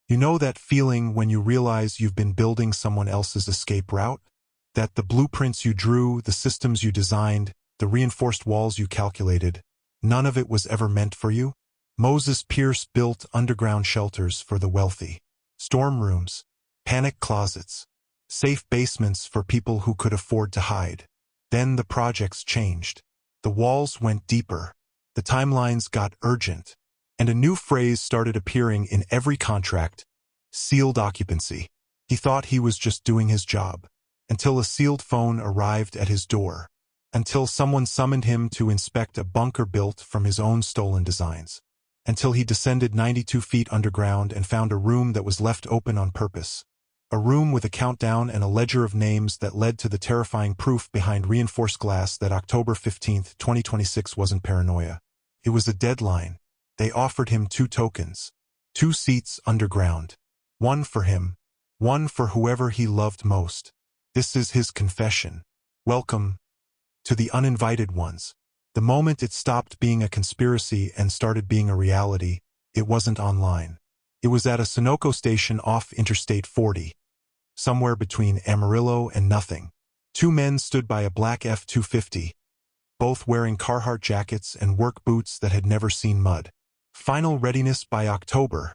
You know that feeling when you realize you've been building someone else's escape route? That the blueprints you drew, the systems you designed, the reinforced walls you calculated, none of it was ever meant for you? Moses Pearce built underground shelters for the wealthy. Storm rooms, panic closets, safe basements for people who could afford to hide. Then the projects changed. The walls went deeper. The timelines got urgent. And a new phrase started appearing in every contract: sealed occupancy. He thought he was just doing his job, until a sealed phone arrived at his door, until someone summoned him to inspect a bunker built from his own stolen designs, until he descended 92 feet underground and found a room that was left open on purpose, a room with a countdown and a ledger of names that led to the terrifying proof behind reinforced glass that October 15, 2026 wasn't paranoia. It was a deadline. They offered him 2 tokens, 2 seats underground, one for him, one for whoever he loved most. This is his confession. Welcome to the uninvited ones. The moment it stopped being a conspiracy and started being a reality, it wasn't online. It was at a Sunoco station off Interstate 40, somewhere between Amarillo and nothing. 2 men stood by a black F-250, both wearing Carhartt jackets and work boots that had never seen mud. Final readiness by October,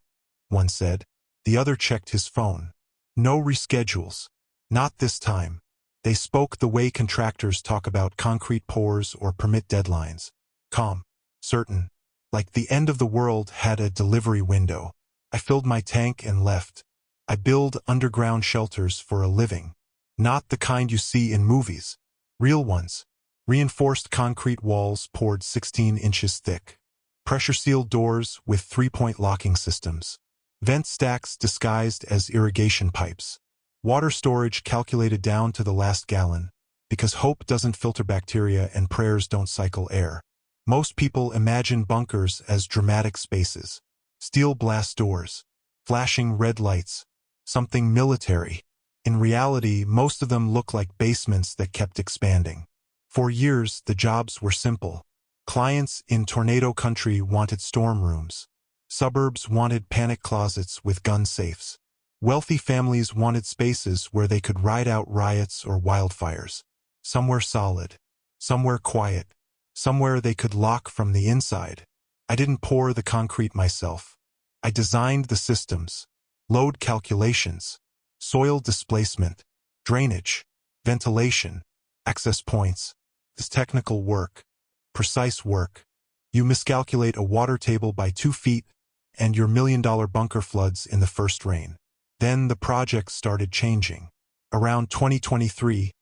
one said. The other checked his phone. No reschedules. Not this time. They spoke the way contractors talk about concrete pours or permit deadlines. Calm. Certain. Like the end of the world had a delivery window. I filled my tank and left. I build underground shelters for a living. Not the kind you see in movies. Real ones. Reinforced concrete walls poured 16 inches thick. Pressure-sealed doors with 3-point locking systems. Vent stacks disguised as irrigation pipes. Water storage calculated down to the last gallon, because hope doesn't filter bacteria and prayers don't cycle air. Most people imagine bunkers as dramatic spaces. Steel blast doors. Flashing red lights. Something military. In reality, most of them look like basements that kept expanding. For years, the jobs were simple. Clients in tornado country wanted storm rooms. Suburbs wanted panic closets with gun safes. Wealthy families wanted spaces where they could ride out riots or wildfires. Somewhere solid. Somewhere quiet. Somewhere they could lock from the inside. I didn't pour the concrete myself. I designed the systems. Load calculations. Soil displacement. Drainage. Ventilation. Access points. This technical work. Precise work. You miscalculate a water table by 2 feet, and your $1 million bunker floods in the first rain. Then the project started changing. Around 2023,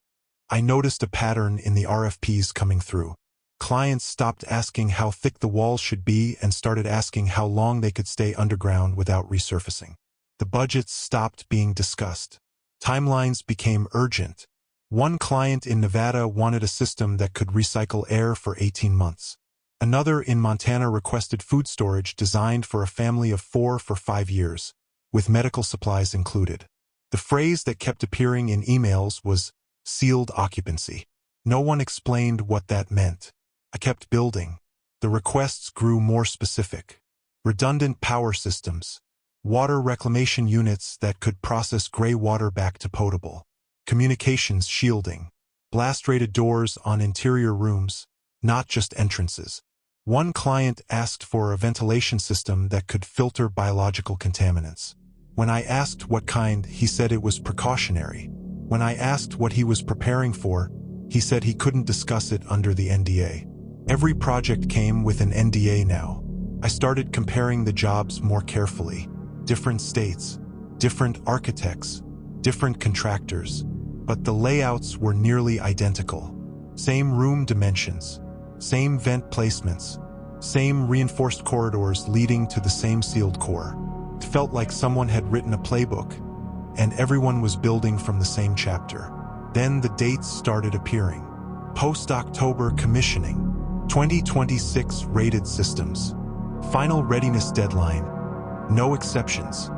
I noticed a pattern in the RFPs coming through. Clients stopped asking how thick the walls should be and started asking how long they could stay underground without resurfacing. The budgets stopped being discussed. Timelines became urgent. One client in Nevada wanted a system that could recycle air for 18 months. Another in Montana requested food storage designed for a family of 4 for 5 years, with medical supplies included. The phrase that kept appearing in emails was sealed occupancy. No one explained what that meant. I kept building. The requests grew more specific. Redundant power systems. Water reclamation units that could process gray water back to potable. Communications shielding. Blast-rated doors on interior rooms, not just entrances. One client asked for a ventilation system that could filter biological contaminants. When I asked what kind, he said it was precautionary. When I asked what he was preparing for, he said he couldn't discuss it under the NDA. Every project came with an NDA now. I started comparing the jobs more carefully. Different states, different architects, different contractors. But the layouts were nearly identical. Same room dimensions, same vent placements, same reinforced corridors leading to the same sealed core. It felt like someone had written a playbook, and everyone was building from the same chapter. Then the dates started appearing. Post-October commissioning, 2026 rated systems, final readiness deadline, no exceptions.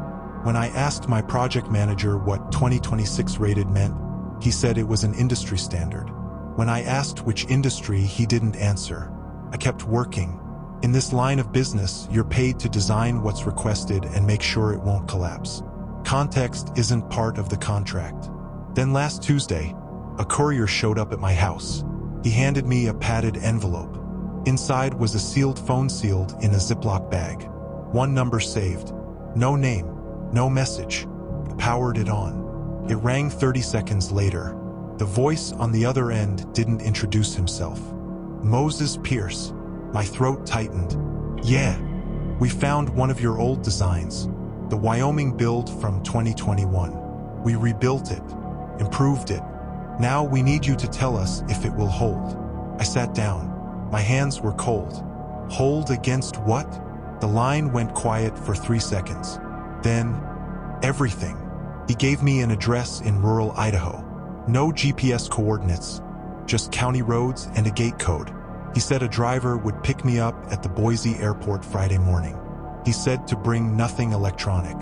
When I asked my project manager what 2026 rated meant, he said it was an industry standard. When I asked which industry, he didn't answer. I kept working, In this line of business, you're paid to design what's requested and make sure it won't collapse. Context isn't part of the contract. Then last Tuesday, a courier showed up at my house. He handed me a padded envelope. Inside was a sealed phone sealed in a Ziploc bag. One number saved. No name, no message. I powered it on. It rang 30 seconds later. The voice on the other end didn't introduce himself. Moses Pearce. My throat tightened. Yeah, we found one of your old designs. The Wyoming build from 2021. We rebuilt it, improved it. Now we need you to tell us if it will hold. I sat down. My hands were cold. Hold against what? The line went quiet for 3 seconds. Then, everything. He gave me an address in rural Idaho. No GPS coordinates, just county roads and a gate code. He said a driver would pick me up at the Boise airport Friday morning. He said to bring nothing electronic.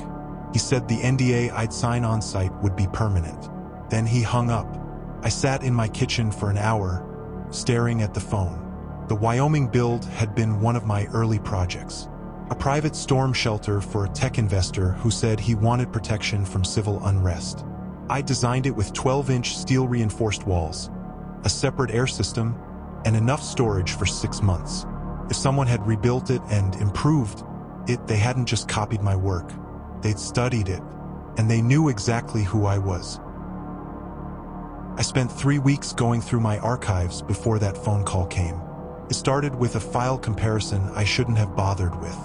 He said the NDA I'd sign on site would be permanent. Then he hung up. I sat in my kitchen for an hour, staring at the phone. The Wyoming build had been one of my early projects. A private storm shelter for a tech investor who said he wanted protection from civil unrest. I designed it with 12-inch steel-reinforced walls, a separate air system, and enough storage for 6 months. If someone had rebuilt it and improved it, they hadn't just copied my work. They'd studied it, and they knew exactly who I was. I spent 3 weeks going through my archives before that phone call came. It started with a file comparison I shouldn't have bothered with.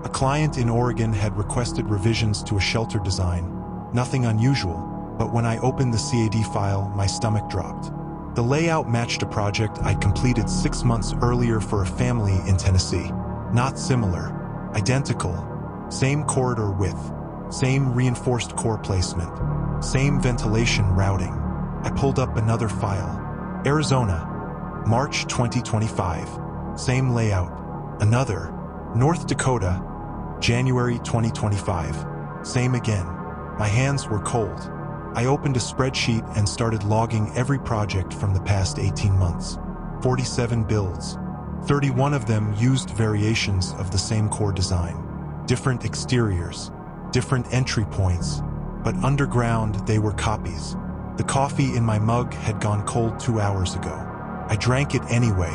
A client in Oregon had requested revisions to a shelter design. Nothing unusual, but when I opened the CAD file, my stomach dropped. The layout matched a project I'd completed 6 months earlier for a family in Tennessee. Not similar, identical. Same corridor width, same reinforced core placement, same ventilation routing. I pulled up another file. Arizona, March 2025. Same layout. Another. North Dakota, January 2025. Same again. My hands were cold. I opened a spreadsheet and started logging every project from the past 18 months. 47 builds. 31 of them used variations of the same core design. Different exteriors, different entry points, but underground they were copies. The coffee in my mug had gone cold 2 hours ago. I drank it anyway,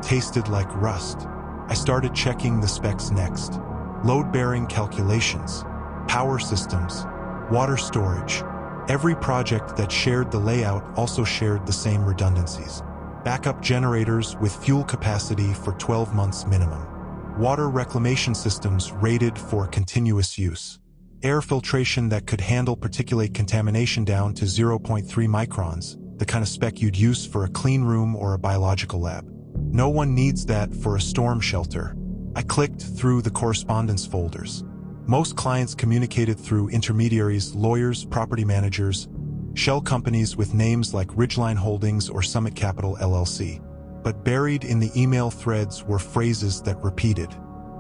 tasted like rust. I started checking the specs next. Load-bearing calculations, power systems, water storage. Every project that shared the layout also shared the same redundancies. Backup generators with fuel capacity for 12 months minimum. Water reclamation systems rated for continuous use. Air filtration that could handle particulate contamination down to 0.3 microns, the kind of spec you'd use for a clean room or a biological lab. No one needs that for a storm shelter. I clicked through the correspondence folders. Most clients communicated through intermediaries, lawyers, property managers, shell companies with names like Ridgeline Holdings or Summit Capital LLC. But buried in the email threads were phrases that repeated.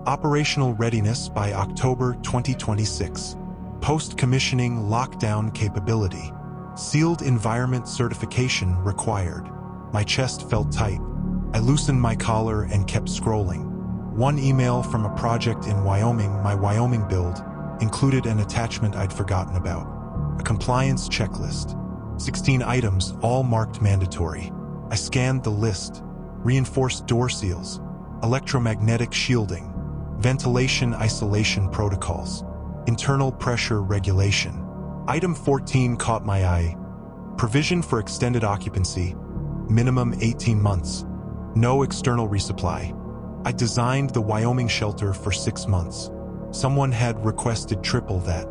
Operational readiness by October 2026. Post-commissioning lockdown capability. Sealed environment certification required. My chest felt tight. I loosened my collar and kept scrolling. One email from a project in Wyoming, my Wyoming build, included an attachment I'd forgotten about. A compliance checklist. 16 items, all marked mandatory. I scanned the list. Reinforced door seals. Electromagnetic shielding. Ventilation isolation protocols. Internal pressure regulation. Item 14 caught my eye. Provision for extended occupancy. Minimum 18 months. No external resupply. I designed the Wyoming shelter for 6 months. Someone had requested triple that.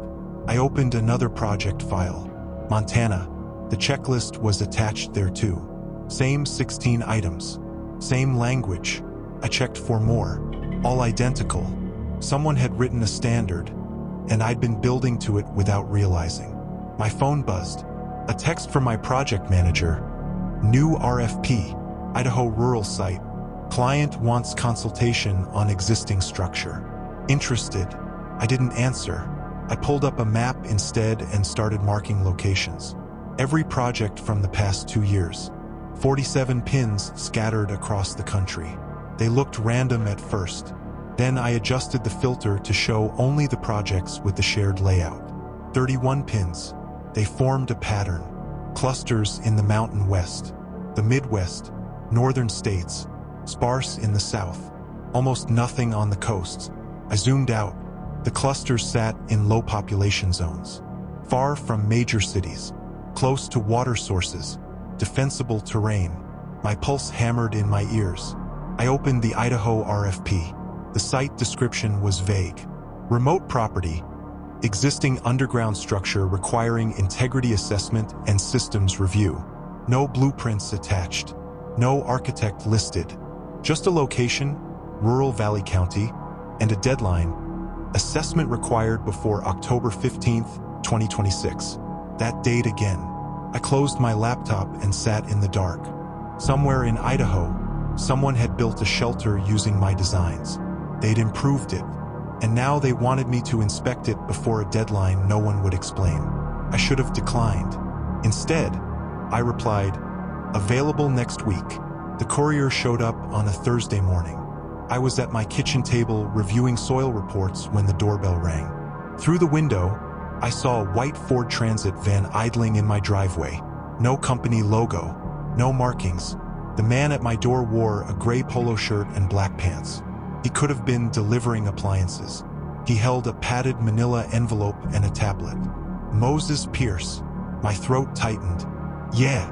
I opened another project file. Montana. The checklist was attached there too. Same 16 items. Same language. I checked for more. All identical. Someone had written a standard, and I'd been building to it without realizing. My phone buzzed. A text from my project manager. New RFP. Idaho rural site. Client wants consultation on existing structure. Interested. I didn't answer. I pulled up a map instead and started marking locations. Every project from the past 2 years. 47 pins scattered across the country. They looked random at first. Then I adjusted the filter to show only the projects with the shared layout. 31 pins. They formed a pattern. Clusters in the Mountain West, the Midwest, northern states, sparse in the south, almost nothing on the coasts. I zoomed out. The clusters sat in low population zones, far from major cities, close to water sources, defensible terrain. My pulse hammered in my ears. I opened the Idaho RFP. The site description was vague. Remote property, existing underground structure requiring integrity assessment and systems review. No blueprints attached. No architect listed. Just a location, rural Valley County, and a deadline, assessment required before October 15th, 2026. That date again. I closed my laptop and sat in the dark. Somewhere in Idaho, someone had built a shelter using my designs. They'd improved it, and now they wanted me to inspect it before a deadline no one would explain. I should have declined. Instead, I replied, "Available next week." The courier showed up on a Thursday morning. I was at my kitchen table reviewing soil reports when the doorbell rang. Through the window, I saw a white Ford Transit van idling in my driveway. No company logo, no markings. The man at my door wore a gray polo shirt and black pants. He could have been delivering appliances. He held a padded manila envelope and a tablet. Moses Pearce. My throat tightened. Yeah.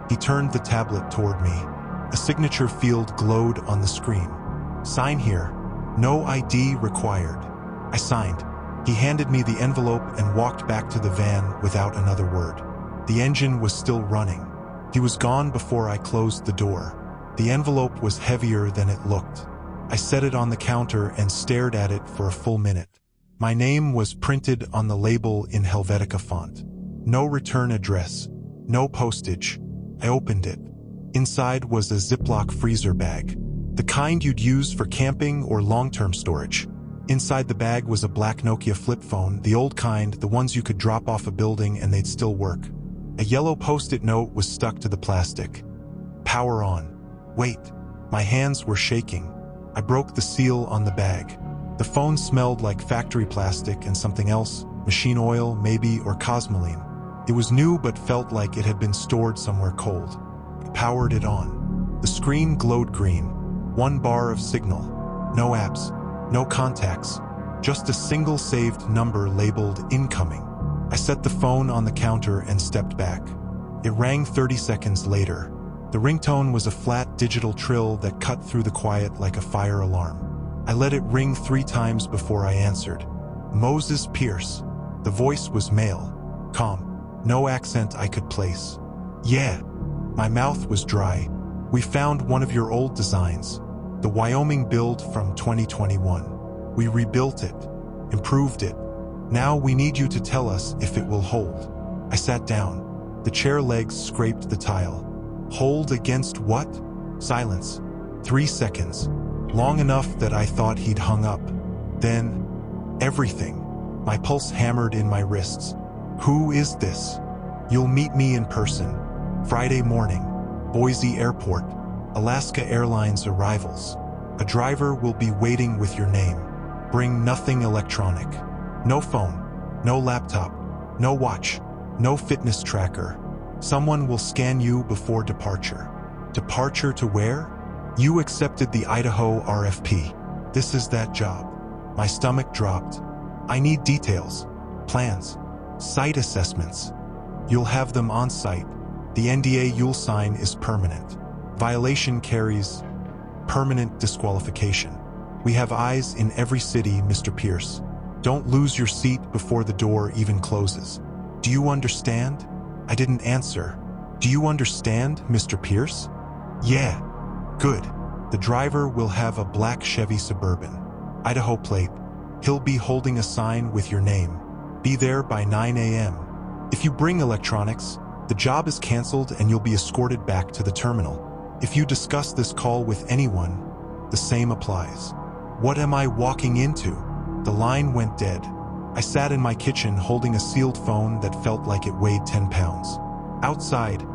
He turned the tablet toward me. A signature field glowed on the screen. Sign here. No ID required. I signed. He handed me the envelope and walked back to the van without another word. The engine was still running. He was gone before I closed the door. The envelope was heavier than it looked. I set it on the counter and stared at it for a full minute. My name was printed on the label in Helvetica font. No return address. No postage. I opened it. Inside was a Ziploc freezer bag. The kind you'd use for camping or long-term storage. Inside the bag was a black Nokia flip phone, the old kind, the ones you could drop off a building and they'd still work. A yellow post-it note was stuck to the plastic. Power on. Wait. My hands were shaking. I broke the seal on the bag. The phone smelled like factory plastic and something else, machine oil, maybe, or cosmoline. It was new but felt like it had been stored somewhere cold. I powered it on. The screen glowed green. 1 bar of signal. No apps. No contacts. Just a single saved number labeled incoming. I set the phone on the counter and stepped back. It rang 30 seconds later. The ringtone was a flat digital trill that cut through the quiet like a fire alarm. I let it ring 3 times before I answered. Moses Pearce. The voice was male. Calm. No accent I could place. Yeah. My mouth was dry. We found one of your old designs. The Wyoming build from 2021. We rebuilt it. Improved it. Now we need you to tell us if it will hold. I sat down. The chair legs scraped the tile. Hold against what? Silence. 3 seconds. Long enough that I thought he'd hung up. Then, everything. My pulse hammered in my wrists. Who is this? You'll meet me in person. Friday morning. Boise Airport. Alaska Airlines arrivals. A driver will be waiting with your name. Bring nothing electronic. No phone. No laptop. No watch. No fitness tracker. Someone will scan you before departure. Departure to where? You accepted the Idaho RFP. This is that job. My stomach dropped. I need details. Plans. Site assessments. You'll have them on site. The NDA you'll sign is permanent. Violation carries permanent disqualification. We have eyes in every city, Mr. Pearce. Don't lose your seat before the door even closes. Do you understand? I didn't answer. Do you understand, Mr. Pearce? Yeah. Good. The driver will have a black Chevy Suburban. Idaho plate. He'll be holding a sign with your name. Be there by 9 a.m. If you bring electronics, the job is canceled and you'll be escorted back to the terminal. If you discuss this call with anyone, the same applies. What am I walking into? The line went dead. I sat in my kitchen holding a sealed phone that felt like it weighed 10 pounds. Outside,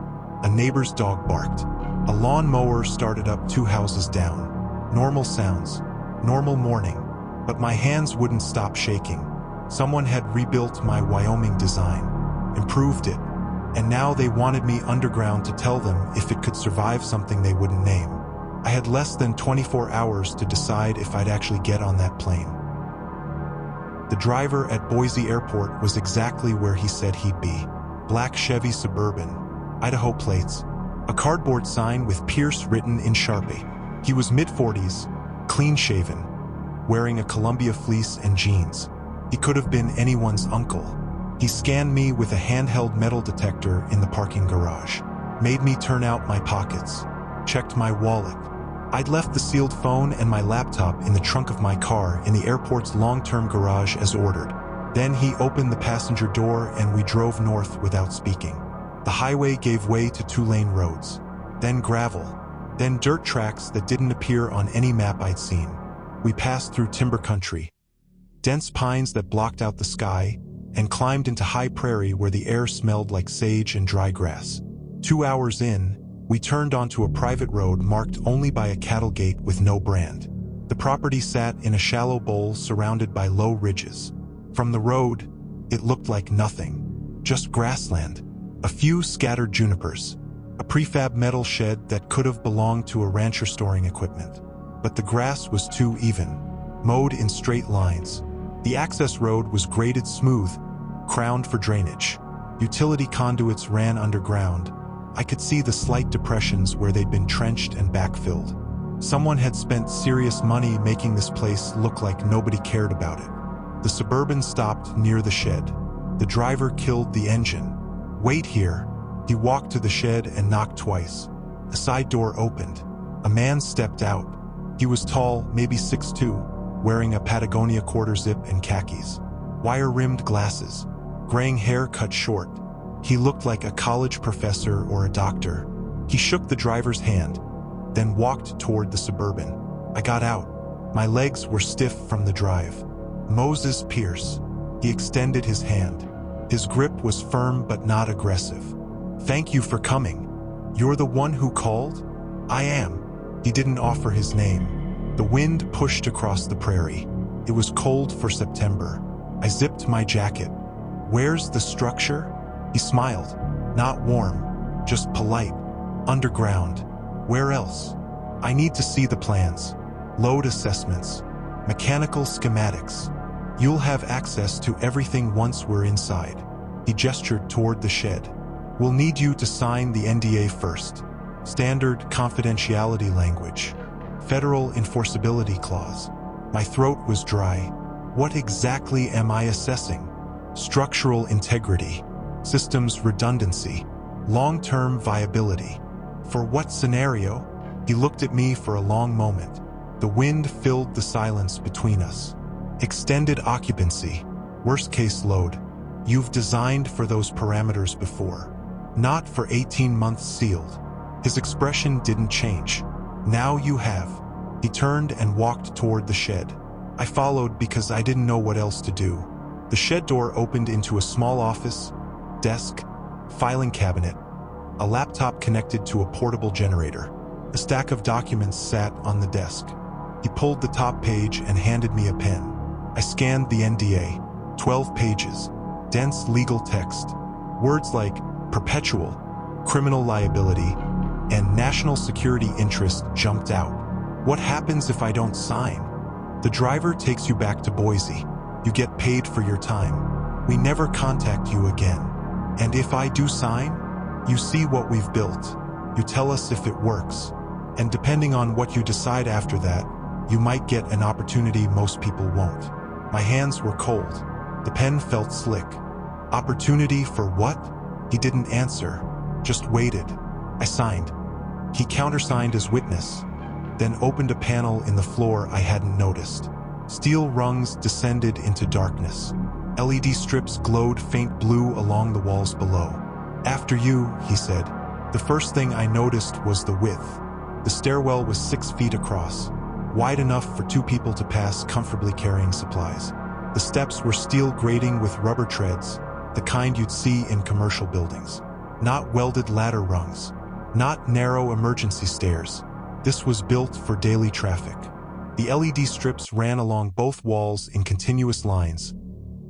a neighbor's dog barked. A lawn mower started up 2 houses down. Normal sounds. Normal morning, but my hands wouldn't stop shaking. Someone had rebuilt my Wyoming design, improved it, and now they wanted me underground to tell them if it could survive something they wouldn't name. I had less than 24 hours to decide if I'd actually get on that plane. The driver at Boise Airport was exactly where he said he'd be. Black Chevy Suburban, Idaho plates, a cardboard sign with Pearce written in Sharpie. He was mid-40s, clean-shaven, wearing a Columbia fleece and jeans. He could have been anyone's uncle. He scanned me with a handheld metal detector in the parking garage, made me turn out my pockets, checked my wallet. I'd left the sealed phone and my laptop in the trunk of my car in the airport's long-term garage as ordered. Then he opened the passenger door and we drove north without speaking. The highway gave way to two-lane roads, then gravel, then dirt tracks that didn't appear on any map I'd seen. We passed through timber country, dense pines that blocked out the sky, and climbed into high prairie where the air smelled like sage and dry grass. 2 hours in, we turned onto a private road marked only by a cattle gate with no brand. The property sat in a shallow bowl surrounded by low ridges. From the road, it looked like nothing, just grassland, a few scattered junipers, a prefab metal shed that could have belonged to a rancher storing equipment. But the grass was too even, mowed in straight lines. The access road was graded smooth, crowned for drainage. Utility conduits ran underground. I could see the slight depressions where they'd been trenched and backfilled. Someone had spent serious money making this place look like nobody cared about it. The Suburban stopped near the shed. The driver killed the engine. "Wait here." He walked to the shed and knocked twice. A side door opened. A man stepped out. He was tall, maybe 6'2", wearing a Patagonia quarter zip and khakis. Wire-rimmed glasses. Graying hair cut short. He looked like a college professor or a doctor. He shook the driver's hand, then walked toward the Suburban. I got out. My legs were stiff from the drive. "Moses Pearce." He extended his hand. His grip was firm but not aggressive. "Thank you for coming. You're the one who called?" "I am." He didn't offer his name. The wind pushed across the prairie. It was cold for September. I zipped my jacket. "Where's the structure?" He smiled. "Not warm, just polite. Underground." "Where else?" "I need to see the plans. Load assessments. Mechanical schematics. You'll have access to everything once we're inside." He gestured toward the shed. "We'll need you to sign the NDA first. Standard confidentiality language. Federal enforceability clause." My throat was dry. What exactly am I assessing? Structural integrity. Systems redundancy. Long-term viability. For what scenario? He looked at me for a long moment. The wind filled the silence between us. Extended occupancy. Worst-case load. You've designed for those parameters before. Not for 18 months sealed. His expression didn't change. Now you have. He turned and walked toward the shed. I followed because I didn't know what else to do. The shed door opened into a small office, desk, filing cabinet, a laptop connected to a portable generator. A stack of documents sat on the desk. He pulled the top page and handed me a pen. I scanned the NDA. 12 pages. Dense legal text. Words like perpetual, criminal liability, and national security interest jumped out. What happens if I don't sign? The driver takes you back to Boise. You get paid for your time. We never contact you again. And if I do sign, you see what we've built. You tell us if it works. And depending on what you decide after that, you might get an opportunity most people won't. My hands were cold. The pen felt slick. Opportunity for what? He didn't answer, just waited. I signed. He countersigned as witness, then opened a panel in the floor I hadn't noticed. Steel rungs descended into darkness. LED strips glowed faint blue along the walls below. "After you," he said. The first thing I noticed was the width. The stairwell was 6 feet across, wide enough for 2 people to pass comfortably carrying supplies. The steps were steel grating with rubber treads, the kind you'd see in commercial buildings. Not welded ladder rungs, not narrow emergency stairs. This was built for daily traffic. The LED strips ran along both walls in continuous lines,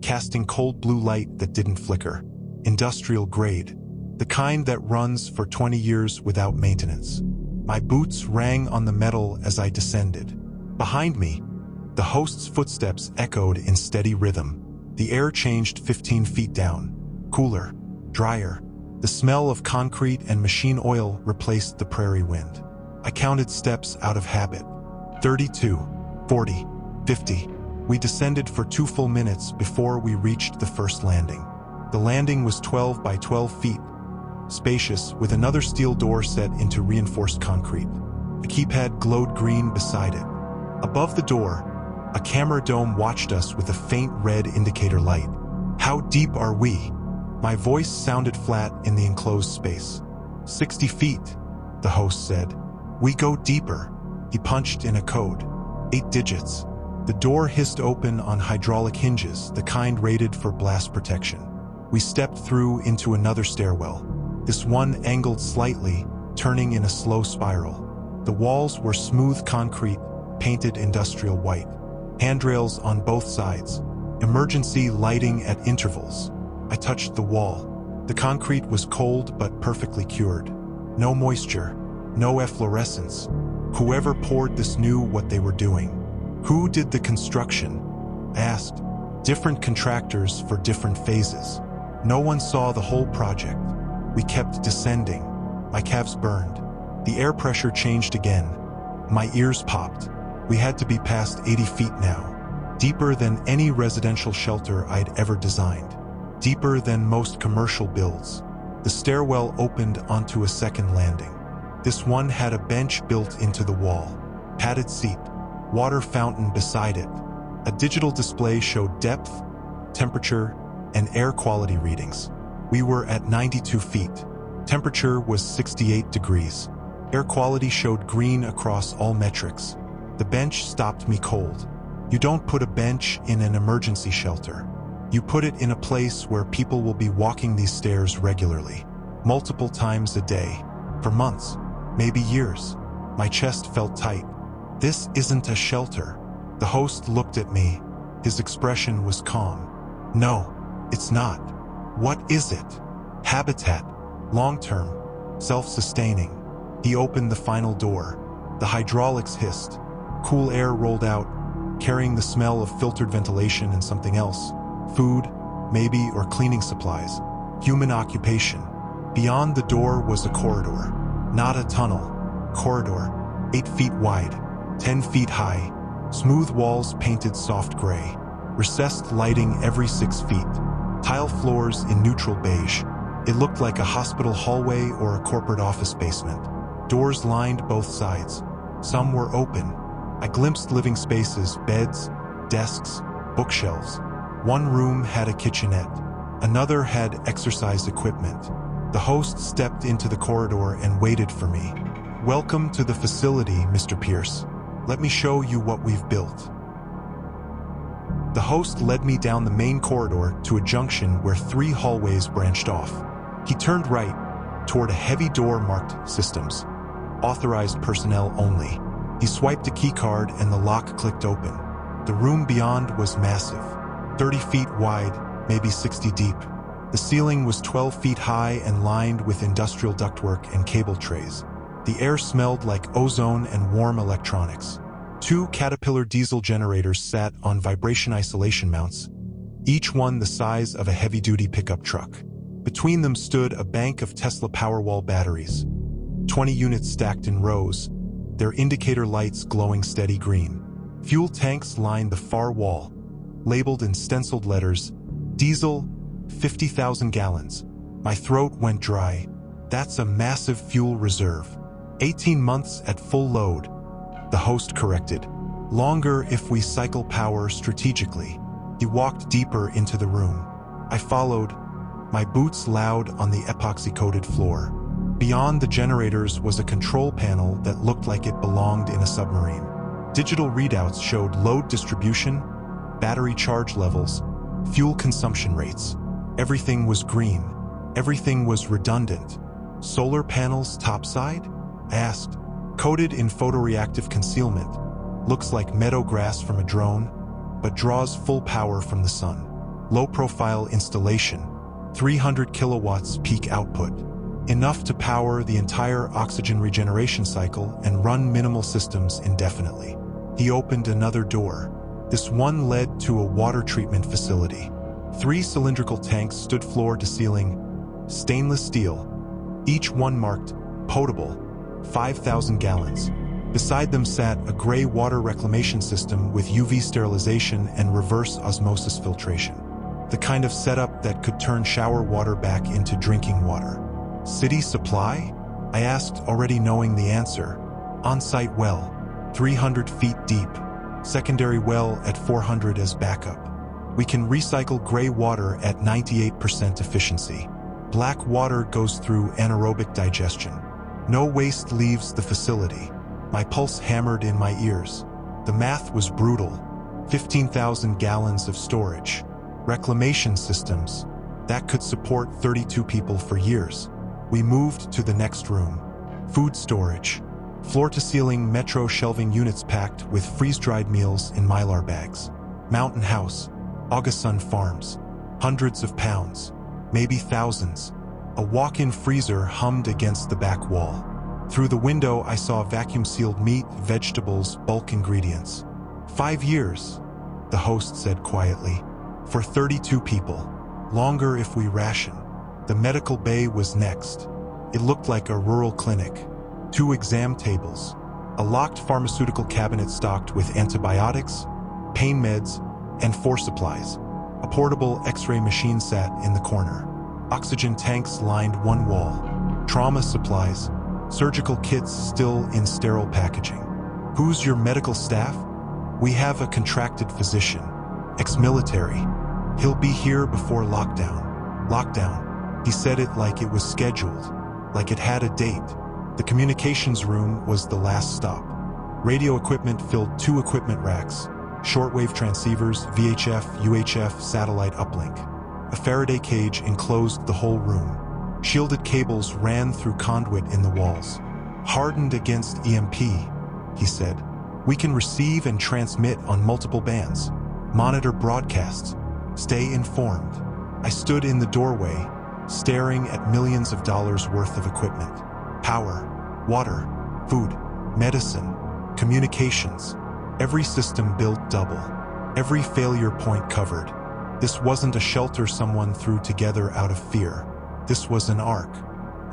casting cold blue light that didn't flicker. Industrial grade, the kind that runs for 20 years without maintenance. My boots rang on the metal as I descended. Behind me, the host's footsteps echoed in steady rhythm. The air changed 15 feet down. Cooler, drier. The smell of concrete and machine oil replaced the prairie wind. I counted steps out of habit. 32, 40, 50. We descended for 2 full minutes before we reached the first landing. The landing was 12 by 12 feet, spacious, with another steel door set into reinforced concrete. A keypad glowed green beside it. Above the door, a camera dome watched us with a faint red indicator light. How deep are we? My voice sounded flat in the enclosed space. 60 feet, the host said. We go deeper. He punched in a code. 8 digits. The door hissed open on hydraulic hinges, the kind rated for blast protection. We stepped through into another stairwell. This one angled slightly, turning in a slow spiral. The walls were smooth concrete, painted industrial white. Handrails on both sides. Emergency lighting at intervals. I touched the wall. The concrete was cold but perfectly cured. No moisture, no efflorescence. Whoever poured this knew what they were doing. Who did the construction? I asked. Different contractors for different phases. No one saw the whole project. We kept descending. My calves burned. The air pressure changed again. My ears popped. We had to be past 80 feet now. Deeper than any residential shelter I'd ever designed. Deeper than most commercial builds. The stairwell opened onto a second landing. This one had a bench built into the wall. Padded seat. Water fountain beside it. A digital display showed depth, temperature, and air quality readings. We were at 92 feet. Temperature was 68 degrees. Air quality showed green across all metrics. The bench stopped me cold. You don't put a bench in an emergency shelter. You put it in a place where people will be walking these stairs regularly, multiple times a day, for months, maybe years. My chest felt tight. This isn't a shelter. The host looked at me. His expression was calm. No, it's not. What is it? Habitat. Long-term. Self-sustaining. He opened the final door. The hydraulics hissed. Cool air rolled out, carrying the smell of filtered ventilation and something else. Food, maybe, or cleaning supplies. Human occupation. Beyond the door was a corridor. Not a tunnel. Corridor. 8 feet wide. 10 feet high. Smooth walls painted soft gray. Recessed lighting every 6 feet. Tile floors in neutral beige. It looked like a hospital hallway or a corporate office basement. Doors lined both sides. Some were open. I glimpsed living spaces, beds, desks, bookshelves. One room had a kitchenette. Another had exercise equipment. The host stepped into the corridor and waited for me. Welcome to the facility, Mr. Pearce. Let me show you what we've built. The host led me down the main corridor to a junction where 3 hallways branched off. He turned right, toward a heavy door marked Systems. Authorized personnel only. He swiped a keycard and the lock clicked open. The room beyond was massive. 30 feet wide, maybe 60 deep. The ceiling was 12 feet high and lined with industrial ductwork and cable trays. The air smelled like ozone and warm electronics. 2 Caterpillar diesel generators sat on vibration isolation mounts, each one the size of a heavy-duty pickup truck. Between them stood a bank of Tesla Powerwall batteries, 20 units stacked in rows, their indicator lights glowing steady green. Fuel tanks lined the far wall, labeled in stenciled letters, diesel, 50,000 gallons. My throat went dry. That's a massive fuel reserve. 18 months at full load, the host corrected. Longer if we cycle power strategically. He walked deeper into the room. I followed, my boots loud on the epoxy-coated floor. Beyond the generators was a control panel that looked like it belonged in a submarine. Digital readouts showed load distribution, battery charge levels, fuel consumption rates. Everything was green. Everything was redundant. Solar panels topside? I asked. Coated in photoreactive concealment. Looks like meadow grass from a drone, but draws full power from the sun. Low-profile installation, 300 kilowatts peak output. Enough to power the entire oxygen regeneration cycle and run minimal systems indefinitely. He opened another door. This one led to a water treatment facility. 3 cylindrical tanks stood floor to ceiling, stainless steel, each one marked potable, 5,000 gallons. Beside them sat a gray water reclamation system with UV sterilization and reverse osmosis filtration. The kind of setup that could turn shower water back into drinking water. City supply? I asked, already knowing the answer. On-site well, 300 feet deep. Secondary well at 400 as backup. We can recycle gray water at 98% efficiency. Black water goes through anaerobic digestion. No waste leaves the facility. My pulse hammered in my ears. The math was brutal. 15,000 gallons of storage. Reclamation systems. That could support 32 people for years. We moved to the next room. Food storage. Floor-to-ceiling metro shelving units packed with freeze-dried meals in Mylar bags. Mountain house. Augustsun Farms. Hundreds of pounds. Maybe thousands. A walk-in freezer hummed against the back wall. Through the window, I saw vacuum-sealed meat, vegetables, bulk ingredients. 5 years, the host said quietly. For 32 people. Longer if we ration. The medical bay was next. It looked like a rural clinic. 2 exam tables. A locked pharmaceutical cabinet stocked with antibiotics, pain meds, and 4 supplies. A portable X-ray machine sat in the corner. Oxygen tanks lined one wall. Trauma supplies. Surgical kits still in sterile packaging. Who's your medical staff? We have a contracted physician. Ex-military. He'll be here before lockdown. Lockdown. He said it like it was scheduled, like it had a date. The communications room was the last stop. Radio equipment filled 2 equipment racks. Shortwave transceivers, VHF, UHF, satellite uplink. A Faraday cage enclosed the whole room. Shielded cables ran through conduit in the walls. Hardened against EMP, he said. We can receive and transmit on multiple bands. Monitor broadcasts. Stay informed. I stood in the doorway, staring at millions of dollars worth of equipment. Power, water, food, medicine, communications. Every system built double. Every failure point covered. This wasn't a shelter someone threw together out of fear. This was an ark.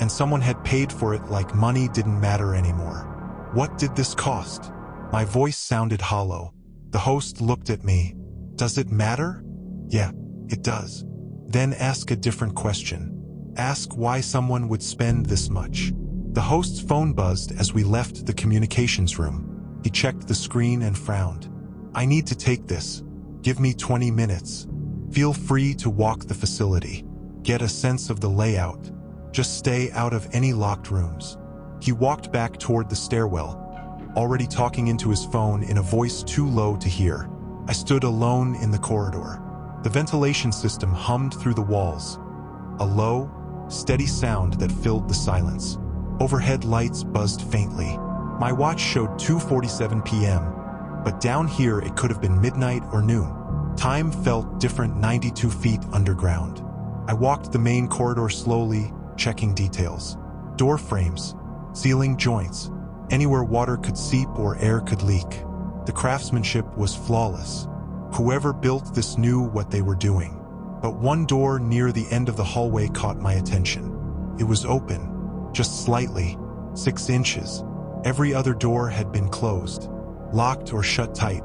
And someone had paid for it like money didn't matter anymore. What did this cost? My voice sounded hollow. The host looked at me. Does it matter? Yeah, it does. Then ask a different question. Ask why someone would spend this much. The host's phone buzzed as we left the communications room. He checked the screen and frowned. I need to take this. Give me 20 minutes. Feel free to walk the facility. Get a sense of the layout. Just stay out of any locked rooms. He walked back toward the stairwell, already talking into his phone in a voice too low to hear. I stood alone in the corridor. The ventilation system hummed through the walls. A low, steady sound that filled the silence. Overhead lights buzzed faintly. My watch showed 2:47 p.m., but down here it could have been midnight or noon. Time felt different 92 feet underground. I walked the main corridor slowly, checking details. Door frames, ceiling joints, anywhere water could seep or air could leak. The craftsmanship was flawless. Whoever built this knew what they were doing. But one door near the end of the hallway caught my attention. It was open, just slightly, 6 inches. Every other door had been closed, locked or shut tight.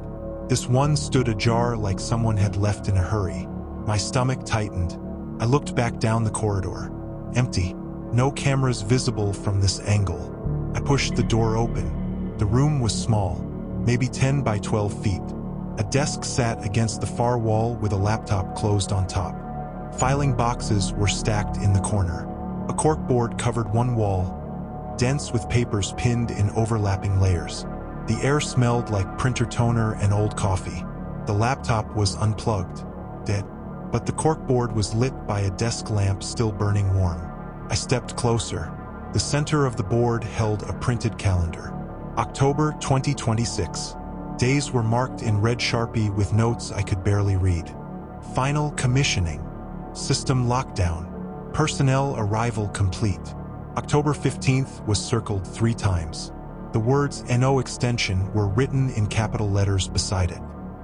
This one stood ajar like someone had left in a hurry. My stomach tightened. I looked back down the corridor. Empty. No cameras visible from this angle. I pushed the door open. The room was small, maybe 10 by 12 feet. A desk sat against the far wall with a laptop closed on top. Filing boxes were stacked in the corner. A corkboard covered one wall, dense with papers pinned in overlapping layers. The air smelled like printer toner and old coffee. The laptop was unplugged, dead, but the corkboard was lit by a desk lamp still burning warm. I stepped closer. The center of the board held a printed calendar. October 2026. Days were marked in red Sharpie with notes I could barely read. Final commissioning. System lockdown. Personnel arrival complete. October 15th was circled 3 times. The words NO extension were written in capital letters beside it.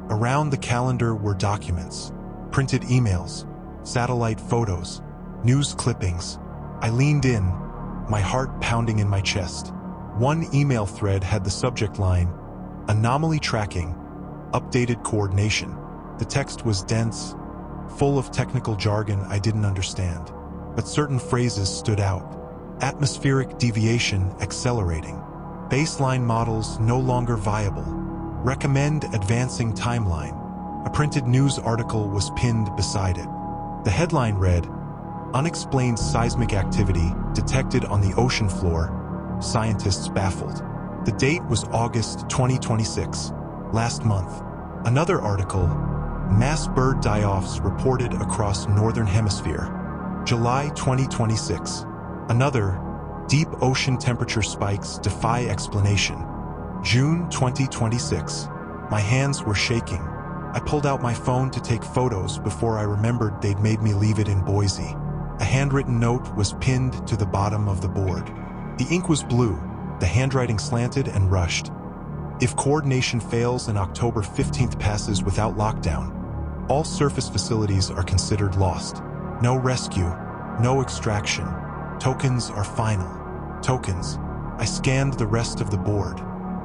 Around the calendar were documents, printed emails, satellite photos, news clippings. I leaned in, my heart pounding in my chest. One email thread had the subject line, Anomaly Tracking, Updated Coordination. The text was dense, full of technical jargon I didn't understand, but certain phrases stood out. Atmospheric deviation accelerating. Baseline models no longer viable. Recommend advancing timeline. A printed news article was pinned beside it. The headline read, Unexplained seismic activity detected on the ocean floor, scientists baffled. The date was August 2026, last month. Another article, Mass bird die-offs reported across Northern Hemisphere, July 2026. Another, Deep ocean temperature spikes defy explanation, June 2026. My hands were shaking. I pulled out my phone to take photos before I remembered they'd made me leave it in Boise. A handwritten note was pinned to the bottom of the board. The ink was blue, the handwriting slanted and rushed. If coordination fails and October 15th passes without lockdown, all surface facilities are considered lost. No rescue, no extraction. Tokens are final. Tokens. I scanned the rest of the board.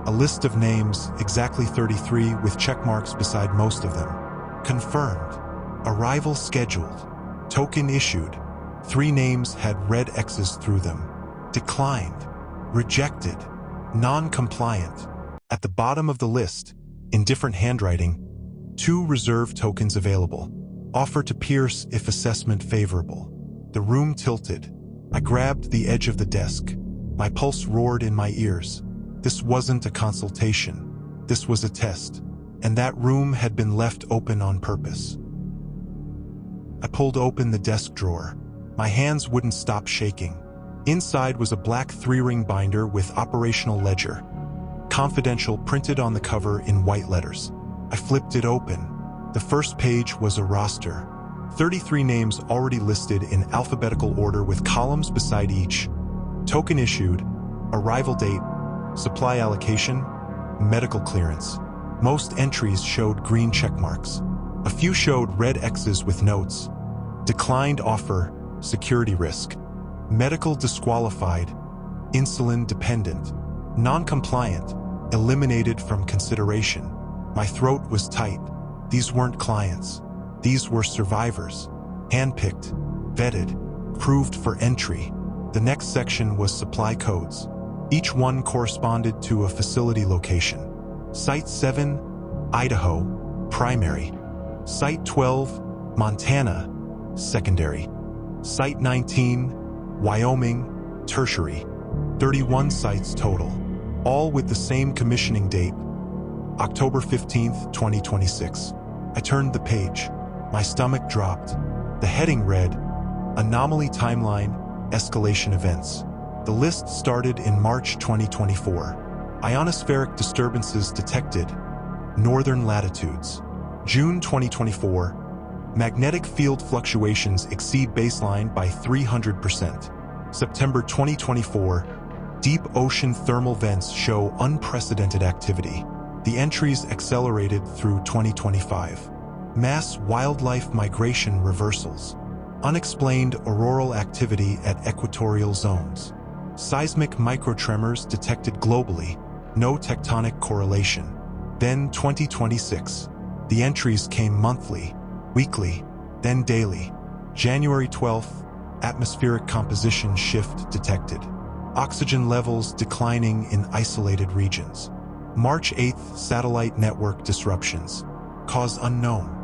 A list of names, exactly 33 with check marks beside most of them. Confirmed. Arrival scheduled. Token issued. 3 names had red X's through them. Declined. Rejected. Non-compliant. At the bottom of the list, in different handwriting, 2 reserve tokens available. Offer to Pearce if assessment favorable. The room tilted. I grabbed the edge of the desk. My pulse roared in my ears. This wasn't a consultation. This was a test. And that room had been left open on purpose. I pulled open the desk drawer. My hands wouldn't stop shaking. Inside was a black 3-ring binder with operational ledger. Confidential printed on the cover in white letters. I flipped it open. The first page was a roster. 33 names already listed in alphabetical order with columns beside each. Token issued, arrival date, supply allocation, medical clearance. Most entries showed green check marks. A few showed red X's with notes. Declined offer, security risk. Medical disqualified, insulin dependent. Non-compliant, eliminated from consideration. My throat was tight. These weren't clients. These were survivors. Handpicked, vetted, approved for entry. The next section was supply codes. Each one corresponded to a facility location. Site 7, Idaho, primary. Site 12, Montana, secondary. Site 19, Wyoming, tertiary. 31 sites total, all with the same commissioning date, October 15th, 2026. I turned the page. My stomach dropped. The heading read, Anomaly Timeline, Escalation Events. The list started in March 2024. Ionospheric disturbances detected. Northern latitudes. June 2024. Magnetic field fluctuations exceed baseline by 300%. September 2024. Deep ocean thermal vents show unprecedented activity. The entries accelerated through 2025. Mass wildlife migration reversals. Unexplained auroral activity at equatorial zones. Seismic microtremors detected globally. No tectonic correlation. Then 2026. The entries came monthly, weekly, then daily. January 12th, atmospheric composition shift detected. Oxygen levels declining in isolated regions. March 8th, satellite network disruptions. Cause unknown.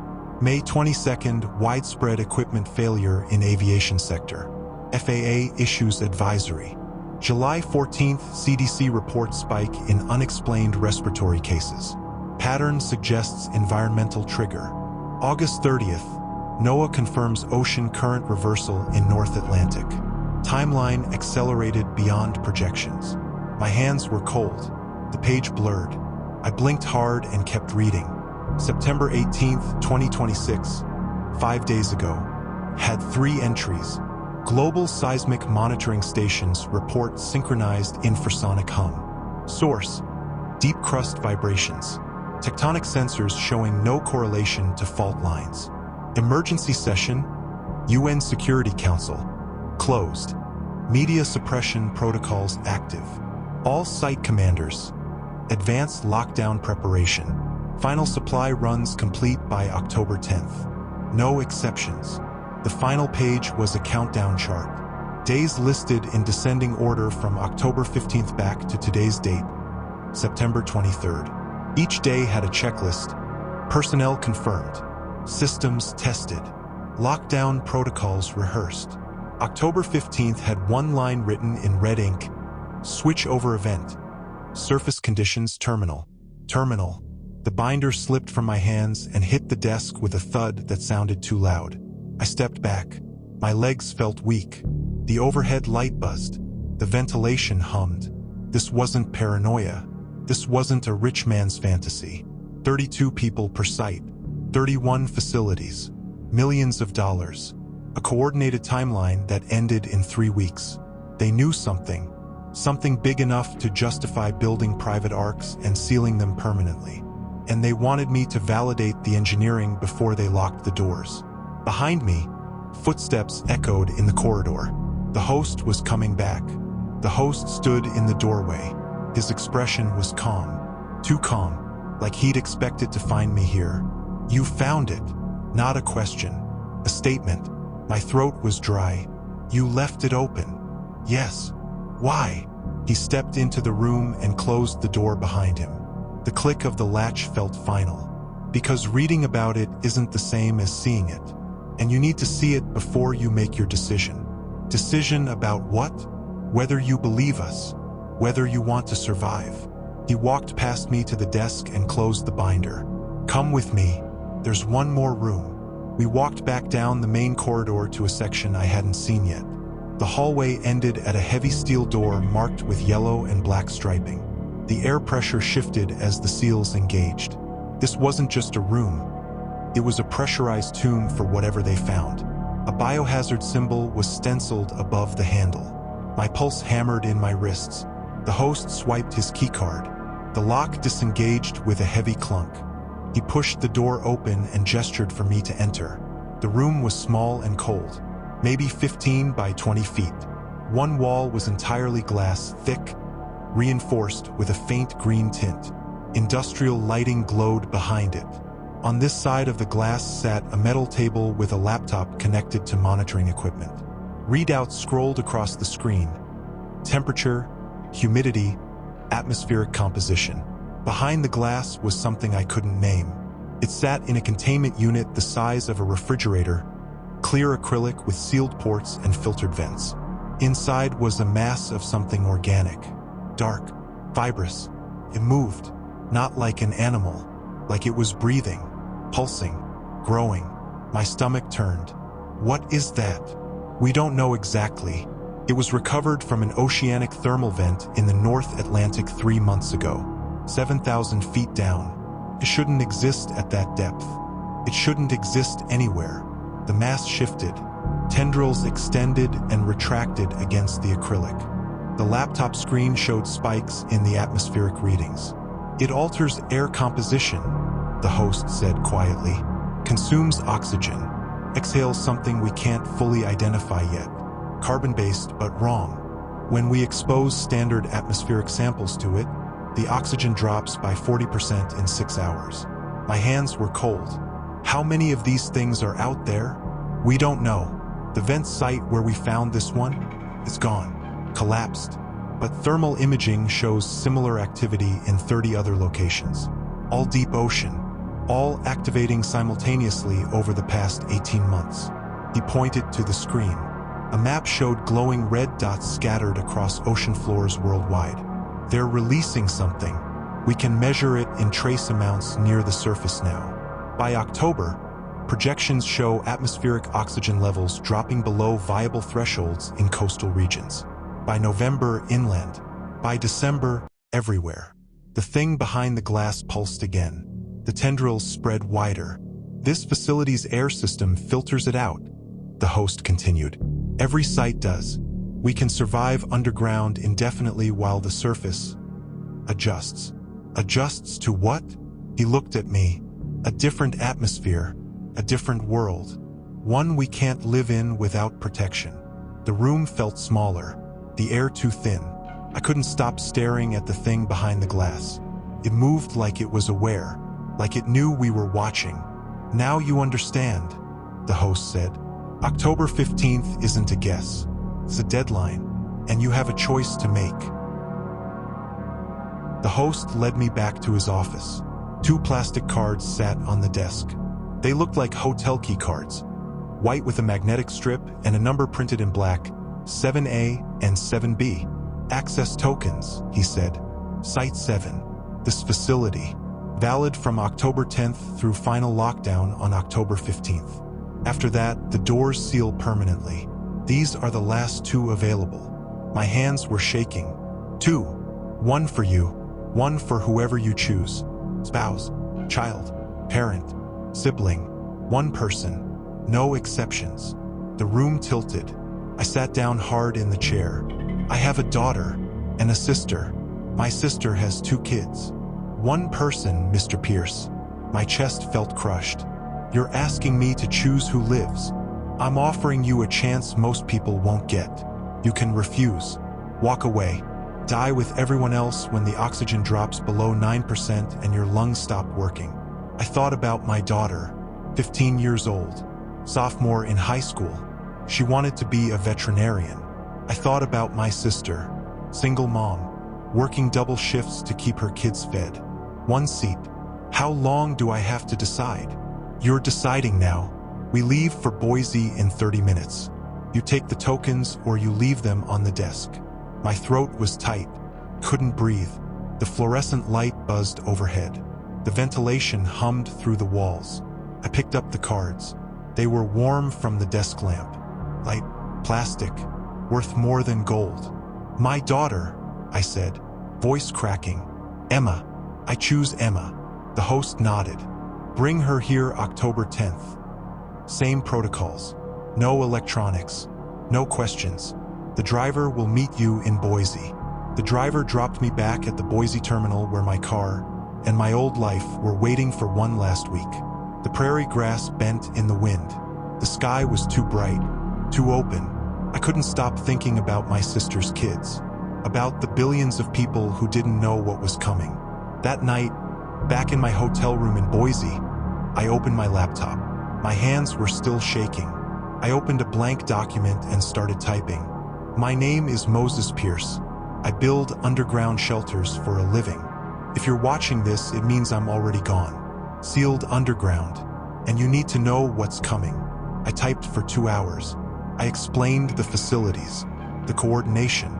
May 22nd, widespread equipment failure in aviation sector. FAA issues advisory. July 14th, CDC reports spike in unexplained respiratory cases. Pattern suggests environmental trigger. August 30th, NOAA confirms ocean current reversal in North Atlantic. Timeline accelerated beyond projections. My hands were cold. The page blurred. I blinked hard and kept reading. September 18th, 2026, 5 days ago, had 3 entries. Global seismic monitoring stations report synchronized infrasonic hum. Source: deep crust vibrations. Tectonic sensors showing no correlation to fault lines. Emergency session, UN Security Council, closed. Media suppression protocols active. All site commanders, advanced lockdown preparation. Final supply runs complete by October 10th. No exceptions. The final page was a countdown chart. Days listed in descending order from October 15th back to today's date, September 23rd. Each day had a checklist. Personnel confirmed. Systems tested. Lockdown protocols rehearsed. October 15th had one line written in red ink: switch over event. Surface conditions terminal. Terminal. The binder slipped from my hands and hit the desk with a thud that sounded too loud. I stepped back. My legs felt weak. The overhead light buzzed. The ventilation hummed. This wasn't paranoia. This wasn't a rich man's fantasy. 32 people per site. 31 facilities. Millions of dollars. A coordinated timeline that ended in 3 weeks. They knew something. Something big enough to justify building private arcs and sealing them permanently. And they wanted me to validate the engineering before they locked the doors. Behind me, footsteps echoed in the corridor. The host was coming back. The host stood in the doorway. His expression was calm. Too calm, like he'd expected to find me here. You found it. Not a question. A statement. My throat was dry. You left it open. Yes. Why? He stepped into the room and closed the door behind him. The click of the latch felt final. Because reading about it isn't the same as seeing it. And you need to see it before you make your decision. Decision about what? Whether you believe us. Whether you want to survive. He walked past me to the desk and closed the binder. Come with me. There's one more room. We walked back down the main corridor to a section I hadn't seen yet. The hallway ended at a heavy steel door marked with yellow and black striping. The air pressure shifted as the seals engaged. This wasn't just a room. It was a pressurized tomb for whatever they found. A biohazard symbol was stenciled above the handle. My pulse hammered in my wrists. The host swiped his keycard. The lock disengaged with a heavy clunk. He pushed the door open and gestured for me to enter. The room was small and cold, maybe 15 by 20 feet. One wall was entirely glass, thick, reinforced with a faint green tint. Industrial lighting glowed behind it. On this side of the glass sat a metal table with a laptop connected to monitoring equipment. Readouts scrolled across the screen. Temperature, humidity, atmospheric composition. Behind the glass was something I couldn't name. It sat in a containment unit the size of a refrigerator, clear acrylic with sealed ports and filtered vents. Inside was a mass of something organic, dark, fibrous. It moved, not like an animal, like it was breathing, pulsing, growing. My stomach turned. What is that? We don't know exactly. It was recovered from an oceanic thermal vent in the North Atlantic 3 months ago, 7,000 feet down. It shouldn't exist at that depth. It shouldn't exist anywhere. The mass shifted. Tendrils extended and retracted against the acrylic. The laptop screen showed spikes in the atmospheric readings. It alters air composition, the host said quietly. Consumes oxygen. Exhales something we can't fully identify yet. Carbon-based but wrong. When we expose standard atmospheric samples to it, the oxygen drops by 40% in 6 hours. My hands were cold. How many of these things are out there? We don't know. The vent site where we found this one is gone, collapsed. But thermal imaging shows similar activity in 30 other locations. All deep ocean, all activating simultaneously over the past 18 months. He pointed to the screen. A map showed glowing red dots scattered across ocean floors worldwide. They're releasing something. We can measure it in trace amounts near the surface now. By October, projections show atmospheric oxygen levels dropping below viable thresholds in coastal regions. By November, inland. By December, everywhere. The thing behind the glass pulsed again. The tendrils spread wider. This facility's air system filters it out. The host continued. Every site does. We can survive underground indefinitely while the surface adjusts. Adjusts to what? He looked at me. A different atmosphere, a different world. One we can't live in without protection. The room felt smaller, the air too thin. I couldn't stop staring at the thing behind the glass. It moved like it was aware, like it knew we were watching. Now you understand, the host said. October 15th isn't a guess. It's a deadline, and you have a choice to make. The host led me back to his office. 2 plastic cards sat on the desk. They looked like hotel key cards, white with a magnetic strip and a number printed in black, 7A and 7B. Access tokens, he said. Site 7. This facility. Valid from October 10th through final lockdown on October 15th. After that, the doors seal permanently. These are the last 2 available. My hands were shaking. 2. 1 for you. 1 for whoever you choose. Spouse, child, parent, sibling. 1 person. No exceptions. The room tilted. I sat down hard in the chair. I have a daughter and a sister. My sister has 2 kids. 1 person, Mr. Pearce. My chest felt crushed. You're asking me to choose who lives. I'm offering you a chance most people won't get. You can refuse. Walk away. Die with everyone else when the oxygen drops below 9% and your lungs stop working. I thought about my daughter, 15 years old, sophomore in high school. She wanted to be a veterinarian. I thought about my sister, single mom, working double shifts to keep her kids fed. 1 seat. How long do I have to decide? You're deciding now. We leave for Boise in 30 minutes. You take the tokens or you leave them on the desk. My throat was tight, couldn't breathe. The fluorescent light buzzed overhead. The ventilation hummed through the walls. I picked up the cards. They were warm from the desk lamp. Light, plastic, worth more than gold. My daughter, I said, voice cracking. Emma. I choose Emma. The host nodded. Bring her here October 10th. Same protocols. No electronics. No questions. The driver will meet you in Boise. The driver dropped me back at the Boise terminal where my car and my old life were waiting for one last week. The prairie grass bent in the wind. The sky was too bright, too open. I couldn't stop thinking about my sister's kids, about the billions of people who didn't know what was coming. That night, back in my hotel room in Boise, I opened my laptop. My hands were still shaking. I opened a blank document and started typing. My name is Moses Pearce. I build underground shelters for a living. If you're watching this, it means I'm already gone. Sealed underground. And you need to know what's coming. I typed for 2 hours. I explained the facilities, the coordination,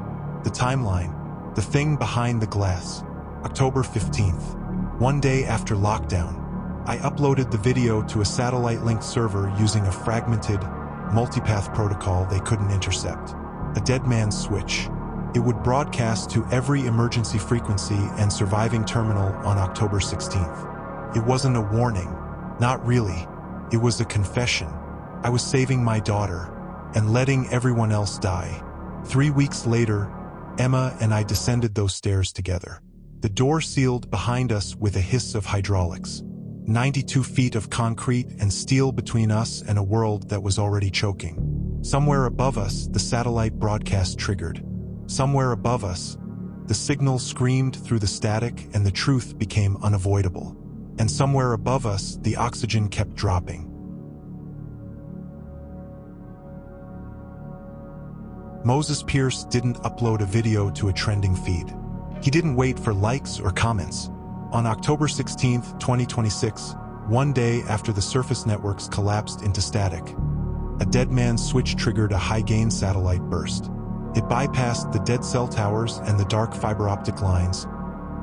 the timeline, the thing behind the glass. October 15th. 1 day after lockdown, I uploaded the video to a satellite-linked server using a fragmented, multipath protocol they couldn't intercept. A dead man's switch. It would broadcast to every emergency frequency and surviving terminal on October 16th. It wasn't a warning. Not really. It was a confession. I was saving my daughter and letting everyone else die. 3 weeks later, Emma and I descended those stairs together. The door sealed behind us with a hiss of hydraulics. 92 feet of concrete and steel between us and a world that was already choking. Somewhere above us, the satellite broadcast triggered. Somewhere above us, the signal screamed through the static and the truth became unavoidable. And somewhere above us, the oxygen kept dropping. Moses Pearce didn't upload a video to a trending feed. He didn't wait for likes or comments. On October 16, 2026, 1 day after the surface networks collapsed into static, a dead man's switch triggered a high-gain satellite burst. It bypassed the dead cell towers and the dark fiber optic lines,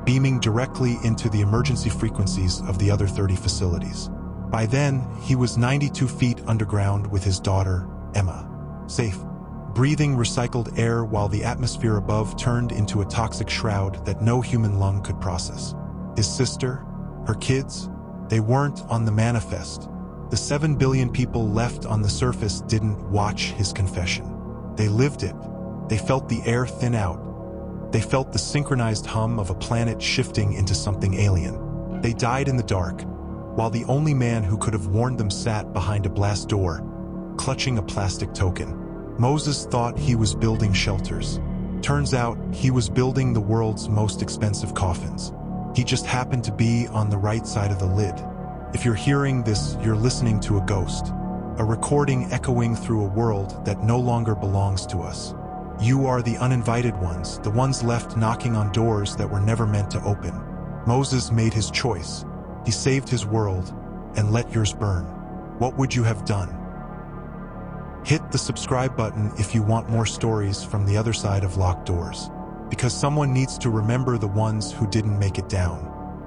beaming directly into the emergency frequencies of the other 30 facilities. By then, he was 92 feet underground with his daughter, Emma. Safe. breathing recycled air while the atmosphere above turned into a toxic shroud that no human lung could process. His sister, her kids, they weren't on the manifest. The 7 billion people left on the surface didn't watch his confession. They lived it. They felt the air thin out. They felt the synchronized hum of a planet shifting into something alien. They died in the dark, while the only man who could have warned them sat behind a blast door, clutching a plastic token. Moses thought he was building shelters. Turns out he was building the world's most expensive coffins. He just happened to be on the right side of the lid. If you're hearing this, you're listening to a ghost, a recording echoing through a world that no longer belongs to us. You are the uninvited ones, the ones left knocking on doors that were never meant to open. Moses made his choice. He saved his world and let yours burn. What would you have done? Hit the subscribe button if you want more stories from the other side of locked doors, because someone needs to remember the ones who didn't make it down.